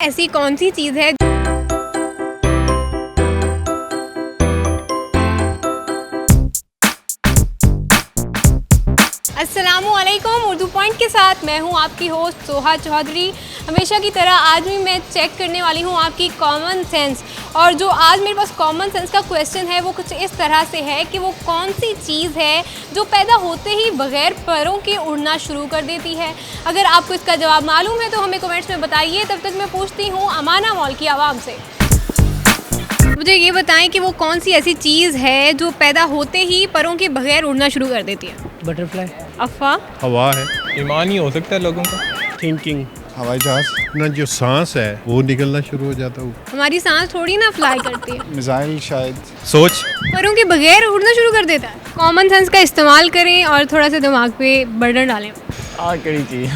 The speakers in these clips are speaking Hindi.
ऐसी कौन सी चीज़ है अस्सलामुअलैकुम। उर्दू पॉइंट के साथ मैं हूं आपकी होस्ट सोहा चौधरी। हमेशा की तरह आज भी मैं चेक करने वाली हूं आपकी कॉमन सेंस। और जो आज मेरे पास कॉमन सेंस का क्वेश्चन है वो कुछ इस तरह से है कि वो कौन सी चीज़ है जो पैदा होते ही बग़ैर पैरों के उड़ना शुरू कर देती है। अगर आपको इसका जवाब मालूम है तो हमें कमेंट्स में बताइए। तब तक मैं पूछती हूँ अमाना मॉल की आवाम से, मुझे ये बताएं कि वो कौन सी ऐसी चीज़ है जो पैदा होते ही परों के बगैर उड़ना शुरू कर देती है। बटरफ्लाई। अफ़वाह। हवा है। ईमान ही हो सकता है लोगों का। थिंकिंग। हवाई जहाज ना, जो सांस है वो निकलना शुरू हो जाता है। हमारी सांस थोड़ी ना फ्लाई करती है। मिसाइल शायद। सोच परों के बगैर उड़ना शुरू कर देता है। कॉमन सेंस का इस्तेमाल करें और थोड़ा सा दिमाग पे बर्डन डालें। कड़ी चीज।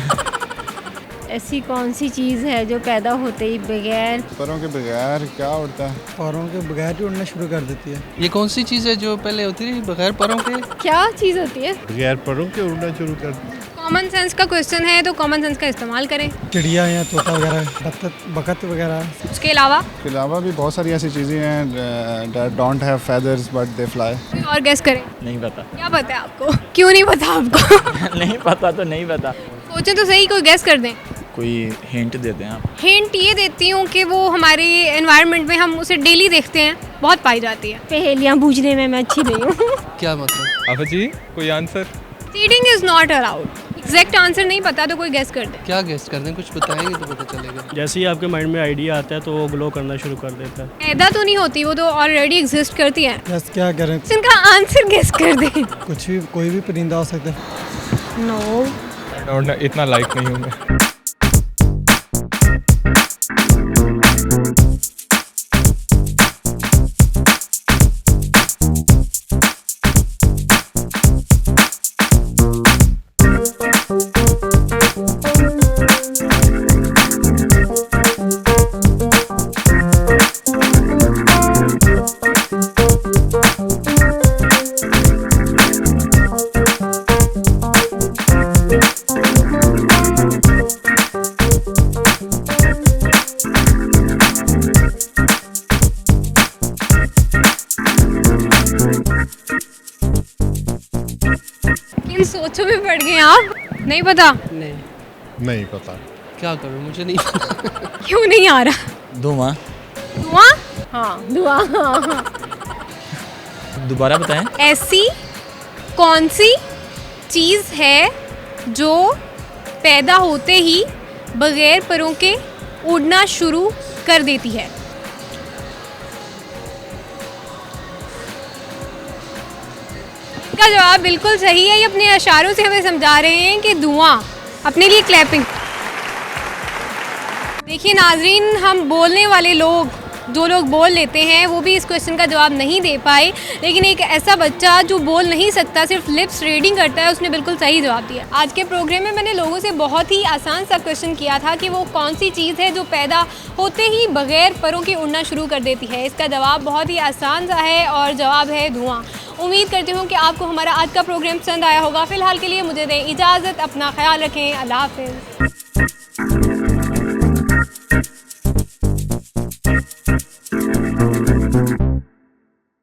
ऐसी कौन सी चीज़ है जो पैदा होते ही बगैर परों के बगैर क्या उड़ता है? पैरों के बगैर ही उड़ना शुरू कर देती है। ये कौन सी चीज़ है जो पहले होती थी बगैर पैरों के? क्या चीज़ होती है? बगैर परों के उड़ना शुरू कर। कॉमन सेंस का क्वेश्चन है तो कॉमन सेंस का इस्तेमाल करें। चिड़िया या तोता वगैरह, बकत वगैरह। उसके अलावा इसके अलावा भी बहुत सारी ऐसी चीज़ें हैं that don't have feathers but they fly। कोई और गेस करें। नहीं पता। क्या पता है आपको? क्यों नहीं पता आपको? नहीं पता तो नहीं पता। सोचें तो सही, कोई गेस कर दें। कोई हिंट देते हैं आप? हिंट ये देती हूँ कि वो हमारे एनवायरनमेंट में हम उसे डेली देखते हैं, बहुत पाई जाती है। पहेलियाँ बूझने में मैं अच्छी नहीं हूँ। क्या मतलब? अब जी कोई answer? Cheating is not allowed. Exact answer नहीं पता तो कोई गेस कर दे। क्या गेस्ट कर दें? कुछ बताएंगे तो पता चलेगा। जैसे ही आपके माइंड में आइडिया आता है तो वो ग्लो करना शुरू कर देता है। पैदा तो नहीं होती, वो तो ऑलरेडी एग्जिस्ट करती है। बस क्या करें, इनका आंसर गेस कर दे। कुछ भी, कोई भी परिंदा हो सकता है। नो, इतना लाइक नहीं हूँ मैं। किन सोचों में पड़ गए आप? नहीं पता? नहीं पता। क्या करूँ, मुझे नहीं पता। क्यों नहीं आ रहा? धुआं। धुआं? हाँ दुआ, हाँ। दोबारा बताएं। ऐसी कौन सी चीज़ है जो पैदा होते ही बगैर परों के उड़ना शुरू कर देती है? इसका जवाब बिल्कुल सही है। ये अपने इशारों से हमें समझा रहे हैं कि धुआं। अपने लिए क्लैपिंग। देखिए नाजरीन, हम बोलने वाले लोग, जो लोग बोल लेते हैं, वो भी इस क्वेश्चन का जवाब नहीं दे पाए। लेकिन एक ऐसा बच्चा जो बोल नहीं सकता, सिर्फ लिप्स रीडिंग करता है, उसने बिल्कुल सही जवाब दिया। आज के प्रोग्राम में मैंने लोगों से बहुत ही आसान सा क्वेश्चन किया था कि वो कौन सी चीज़ है जो पैदा होते ही बगैर परों के उड़ना शुरू कर देती है। इसका जवाब बहुत ही आसान सा है और जवाब है धुआं। उम्मीद करती हूँ कि आपको हमारा आज का प्रोग्राम पसंद आया होगा। फ़िलहाल के लिए मुझे दें इजाज़त। अपना ख्याल रखें। अल्लाह हाफ़िज़।